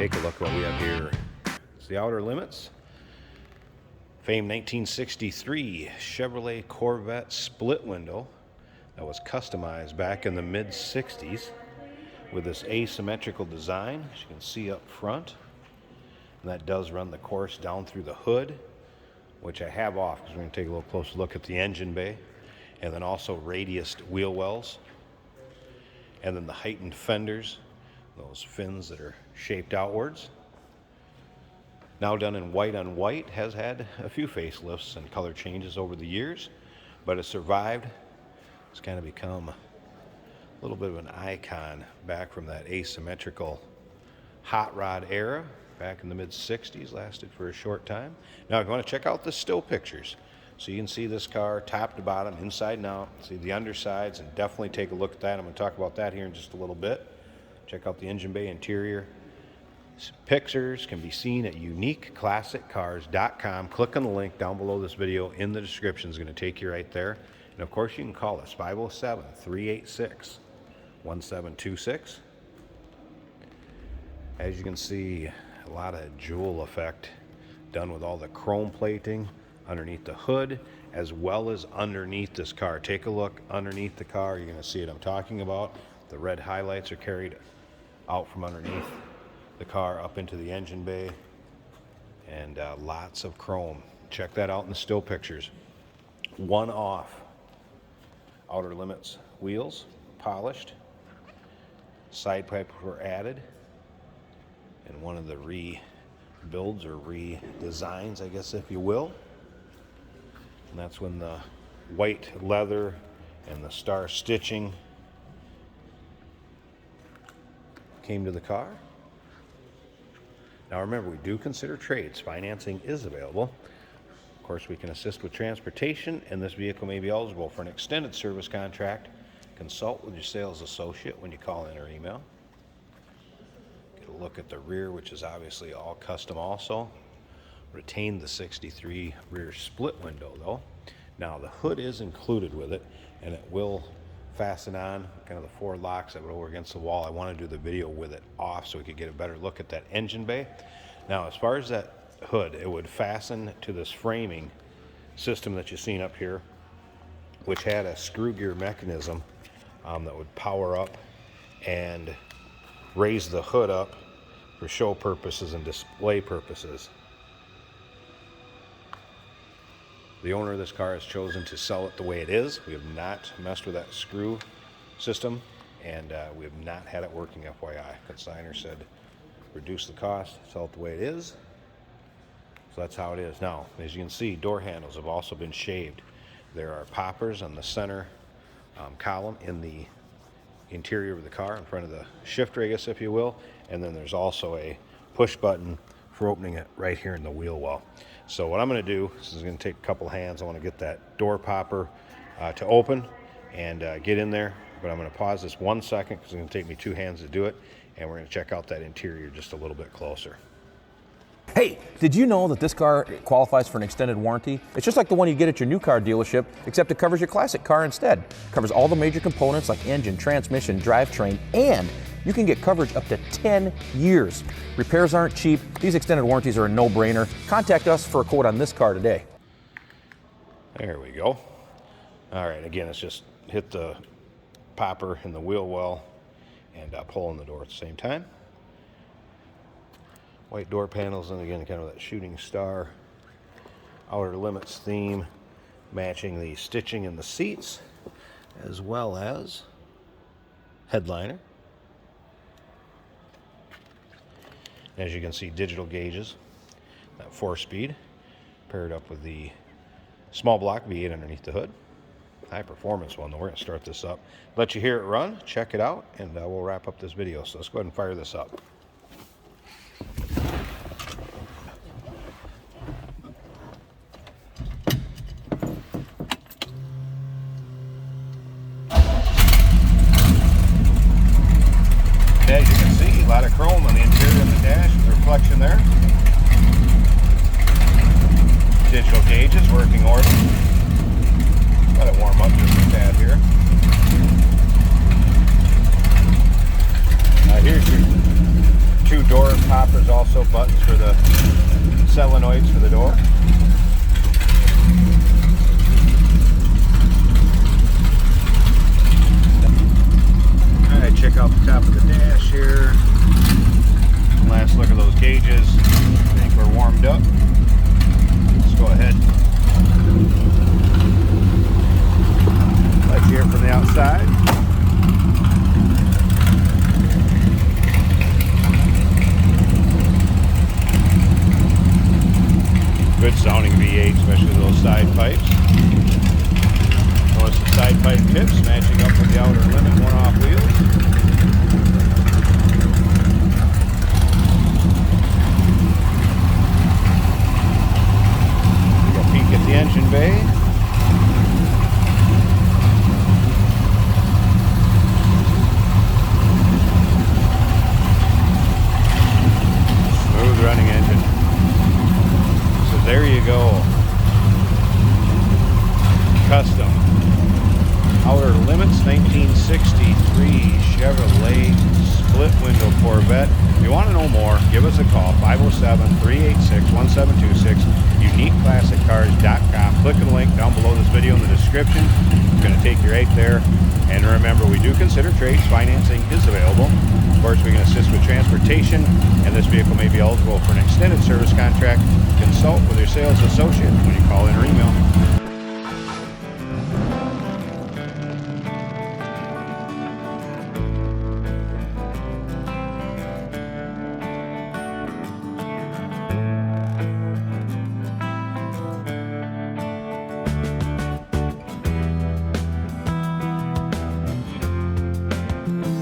take a look at what we have here. It's the Outer Limits. Famed 1963 Chevrolet Corvette split window that was customized back in the mid-60s with this asymmetrical design, as you can see up front. And that does run the course down through the hood, which I have off because we're going to take a little closer look at the engine bay. And then also radiused wheel wells. And then the heightened fenders, those fins that are shaped outwards. Now done in white on white, has had a few facelifts and color changes over the years, but it survived. It's kind of become a little bit of an icon back from that asymmetrical hot rod era back in the mid-60s, lasted for a short time. Now if you want to check out the still pictures, so you can see this car top to bottom, inside and out, see the undersides, and definitely take a look at that. I'm going to talk about that here in just a little bit. Check out the engine bay interior. Pictures can be seen at uniqueclassiccars.com. Click on the link down below this video in the description. It's going to take you right there. And of course you can call us 507-386-1726. As you can see, a lot of jewel effect done with all the chrome plating underneath the hood as well as underneath this car. Take a look underneath the car. You're going to see what I'm talking about. The red highlights are carried out from underneath the car up into the engine bay, and lots of chrome. Check that out in the still pictures. One off Outer Limits wheels, polished. Side pipes were added, and one of the rebuilds or redesigns, I guess if you will. And that's when the white leather and the star stitching came to the car. Now remember, we do consider trades. Financing is available. Of course, we can assist with transportation, and this vehicle may be eligible for an extended service contract. Consult with your sales associate when you call in or email. Get a look at the rear, which is obviously all custom also. Retained the 63 rear split window though. Now the hood is included with it, and it will fasten on kind of the four locks that would over against the wall. I want to do the video with it off so we could get a better look at that engine bay. Now as far as that hood, it would fasten to this framing system that you've seen up here, which had a screw gear mechanism that would power up and raise the hood up for show purposes and display purposes. The owner of this car has chosen to sell it the way it is. We have not messed with that screw system, and we have not had it working, FYI. Consignor said reduce the cost, sell it the way it is. So that's how it is. Now, as you can see, door handles have also been shaved. There are poppers on the center column in the interior of the car, in front of the shifter, I guess if you will. And then there's also a push button for opening it right here in the wheel well. So what I'm going to do, this is going to take a couple hands. I want to get that door popper to open and get in there. But I'm going to pause this 1 second because it's going to take me 2 hands to do it. And we're going to check out that interior just a little bit closer. Hey, did you know that this car qualifies for an extended warranty? It's just like the one you get at your new car dealership, except it covers your classic car instead. It covers all the major components like engine, transmission, drivetrain, and you can get coverage up to 10 years. Repairs aren't cheap. These extended warranties are a no-brainer. Contact us for a quote on this car today. There we go. All right, again, it's just hit the popper in the wheel well and pull in the door at the same time. White door panels, and again, kind of that shooting star Outer Limits theme, matching the stitching in the seats, as well as headliner. As you can see, digital gauges, that 4-speed, paired up with the small block V8 underneath the hood. High performance one, though. We're going to start this up, let you hear it run, check it out, and we'll wrap up this video. So let's go ahead and fire this up. As you can see, a lot of chrome on the interior of the dash, the reflection there. Digital gauges, working order. Let it warm up just a tad here. Here's your 2 door poppers Also buttons for the solenoids for the door. Alright, check out the top of the dash here. Last look at those gauges. I think we're warmed up. Let's go ahead. Let you hear it from the outside. Good sounding V8, especially those side pipes. Notice the side pipe tips matching up with the outer limit one-off wheels. Take a peek at the engine bay. Smooth running engine. There you go. Custom. Outer Limits 1963 Chevrolet split window Corvette. If you want to know more, give us a call. 507-386-1726. UniqueClassicCars.com. Click on the link down below this video in the description. It's going to take you right there. And remember, we do consider trades. Financing is available. Of course, we can assist with transportation, and this vehicle may be eligible for an extended service contract. Consult with your sales associate when you call in or email.